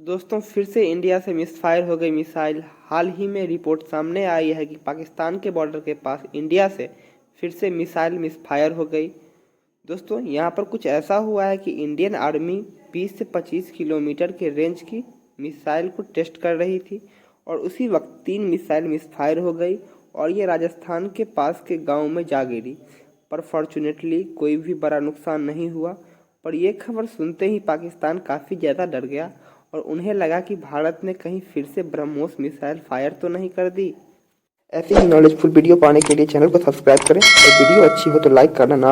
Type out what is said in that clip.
दोस्तों फिर से इंडिया से मिसफायर हो गई मिसाइल। हाल ही में रिपोर्ट सामने आई है कि पाकिस्तान के बॉर्डर के पास इंडिया से फिर से मिसाइल मिसफायर हो गई। दोस्तों यहाँ पर कुछ ऐसा हुआ है कि इंडियन आर्मी 20 से 25 किलोमीटर के रेंज की मिसाइल को टेस्ट कर रही थी और उसी वक्त 3 मिसाइल मिसफायर हो गई और ये राजस्थान के पास के गांव में जा गिरी। पर फॉर्चुनेटली कोई भी बड़ा नुकसान नहीं हुआ। पर यह खबर सुनते ही पाकिस्तान काफ़ी ज़्यादा डर गया और उन्हें लगा कि भारत ने कहीं फिर से ब्रह्मोस मिसाइल फायर तो नहीं कर दी। ऐसी ही नॉलेजफुल वीडियो पाने के लिए चैनल को सब्सक्राइब करें और वीडियो अच्छी हो तो लाइक करना ना